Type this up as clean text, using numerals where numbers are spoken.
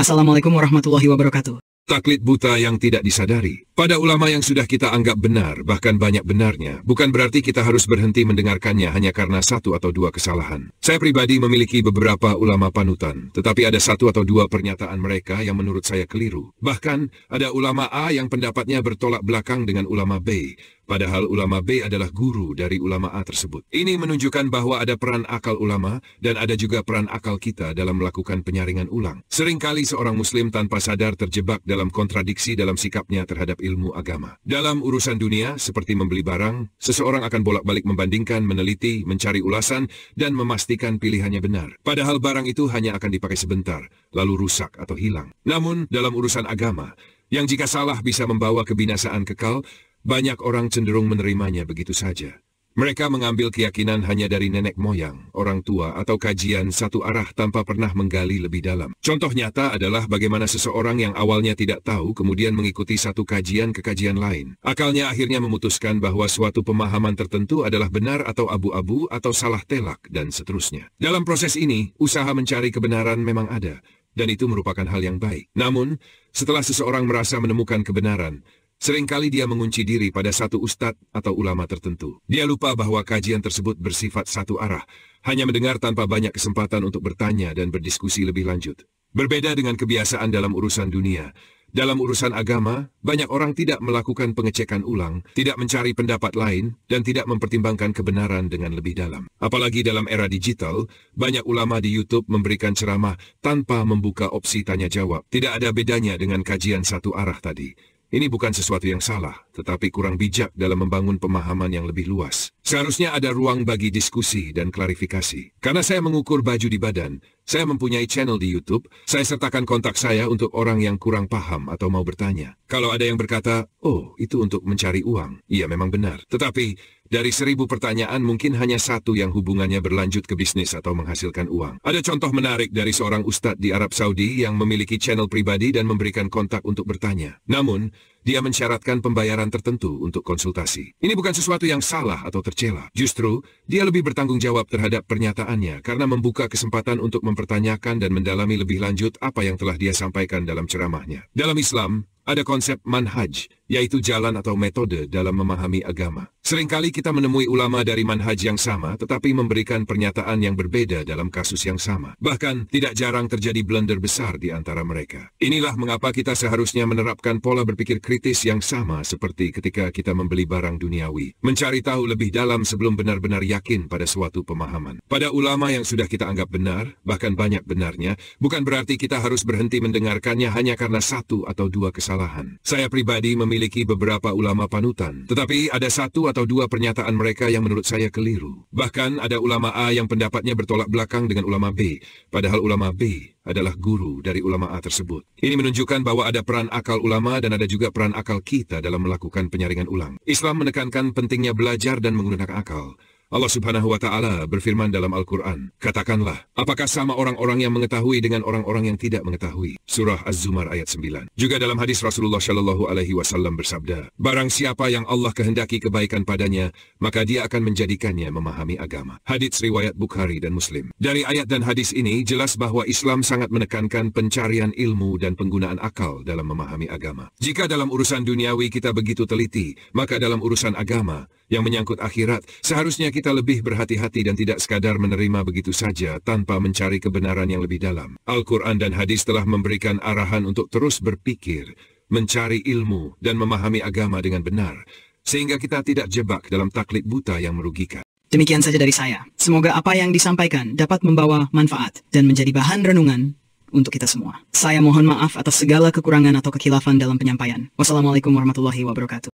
Assalamualaikum warahmatullahi wabarakatuh. Taklid buta yang tidak disadari. Pada ulama yang sudah kita anggap benar, bahkan banyak benarnya, bukan berarti kita harus berhenti mendengarkannya hanya karena satu atau dua kesalahan. Saya pribadi memiliki beberapa ulama panutan, tetapi ada satu atau dua pernyataan mereka yang menurut saya keliru. Bahkan, ada ulama A yang pendapatnya bertolak belakang dengan ulama B, padahal ulama B adalah guru dari ulama A tersebut. Ini menunjukkan bahwa ada peran akal ulama dan ada juga peran akal kita dalam melakukan penyaringan ulang. Seringkali seorang muslim tanpa sadar terjebak dalam kontradiksi dalam sikapnya terhadap ilmu agama. Dalam urusan dunia, seperti membeli barang, seseorang akan bolak-balik membandingkan, meneliti, mencari ulasan, dan memastikan pilihannya benar. Padahal barang itu hanya akan dipakai sebentar, lalu rusak atau hilang. Namun, dalam urusan agama, yang jika salah bisa membawa kebinasaan kekal, banyak orang cenderung menerimanya begitu saja. Mereka mengambil keyakinan hanya dari nenek moyang, orang tua, atau kajian satu arah tanpa pernah menggali lebih dalam. Contoh nyata adalah bagaimana seseorang yang awalnya tidak tahu kemudian mengikuti satu kajian ke kajian lain. Akalnya akhirnya memutuskan bahwa suatu pemahaman tertentu adalah benar atau abu-abu atau salah telak, dan seterusnya. Dalam proses ini, usaha mencari kebenaran memang ada, dan itu merupakan hal yang baik. Namun, setelah seseorang merasa menemukan kebenaran, seringkali dia mengunci diri pada satu ustadz atau ulama tertentu. Dia lupa bahwa kajian tersebut bersifat satu arah, hanya mendengar tanpa banyak kesempatan untuk bertanya dan berdiskusi lebih lanjut. Berbeda dengan kebiasaan dalam urusan dunia, dalam urusan agama, banyak orang tidak melakukan pengecekan ulang, tidak mencari pendapat lain, dan tidak mempertimbangkan kebenaran dengan lebih dalam. Apalagi dalam era digital, banyak ulama di YouTube memberikan ceramah tanpa membuka opsi tanya jawab. Tidak ada bedanya dengan kajian satu arah tadi. Ini bukan sesuatu yang salah, tetapi kurang bijak dalam membangun pemahaman yang lebih luas. Seharusnya ada ruang bagi diskusi dan klarifikasi. Karena saya mengukur baju di badan, saya mempunyai channel di YouTube, saya sertakan kontak saya untuk orang yang kurang paham atau mau bertanya. Kalau ada yang berkata, oh, itu untuk mencari uang, iya memang benar. Tetapi, dari 1000 pertanyaan mungkin hanya satu yang hubungannya berlanjut ke bisnis atau menghasilkan uang. Ada contoh menarik dari seorang ustadz di Arab Saudi yang memiliki channel pribadi dan memberikan kontak untuk bertanya. Namun, dia mensyaratkan pembayaran tertentu untuk konsultasi. Ini bukan sesuatu yang salah atau tercela. Justru, dia lebih bertanggung jawab terhadap pernyataannya karena membuka kesempatan untuk mempertanyakan dan mendalami lebih lanjut apa yang telah dia sampaikan dalam ceramahnya. Dalam Islam, ada konsep manhaj, yaitu jalan atau metode dalam memahami agama. Seringkali kita menemui ulama dari manhaj yang sama, tetapi memberikan pernyataan yang berbeda dalam kasus yang sama. Bahkan, tidak jarang terjadi blunder besar di antara mereka. Inilah mengapa kita seharusnya menerapkan pola berpikir kritis yang sama seperti ketika kita membeli barang duniawi. Mencari tahu lebih dalam sebelum benar-benar yakin pada suatu pemahaman. Pada ulama yang sudah kita anggap benar, bahkan banyak benarnya, bukan berarti kita harus berhenti mendengarkannya hanya karena satu atau dua kesalahan. Saya pribadi memiliki beberapa ulama panutan, tetapi ada satu atau dua pernyataan mereka yang menurut saya keliru. Bahkan ada ulama A yang pendapatnya bertolak belakang dengan ulama B, padahal ulama B adalah guru dari ulama A tersebut. Ini menunjukkan bahwa ada peran akal ulama dan ada juga peran akal kita dalam melakukan penyaringan ulang. Islam menekankan pentingnya belajar dan menggunakan akal. Allah Subhanahu wa Ta'ala berfirman dalam Al-Quran, katakanlah, apakah sama orang-orang yang mengetahui dengan orang-orang yang tidak mengetahui? Surah Az-Zumar ayat 9. Juga dalam hadis Rasulullah Shallallahu Alaihi Wasallam bersabda, barang siapa yang Allah kehendaki kebaikan padanya, maka dia akan menjadikannya memahami agama. Hadits riwayat Bukhari dan Muslim. Dari ayat dan hadis ini jelas bahwa Islam sangat menekankan pencarian ilmu dan penggunaan akal dalam memahami agama. Jika dalam urusan duniawi kita begitu teliti, maka dalam urusan agama yang menyangkut akhirat, seharusnya kita lebih berhati-hati dan tidak sekadar menerima begitu saja tanpa mencari kebenaran yang lebih dalam. Al-Quran dan hadis telah memberikan arahan untuk terus berpikir, mencari ilmu, dan memahami agama dengan benar, sehingga kita tidak jebak dalam taklid buta yang merugikan. Demikian saja dari saya. Semoga apa yang disampaikan dapat membawa manfaat dan menjadi bahan renungan untuk kita semua. Saya mohon maaf atas segala kekurangan atau kekhilafan dalam penyampaian. Wassalamualaikum warahmatullahi wabarakatuh.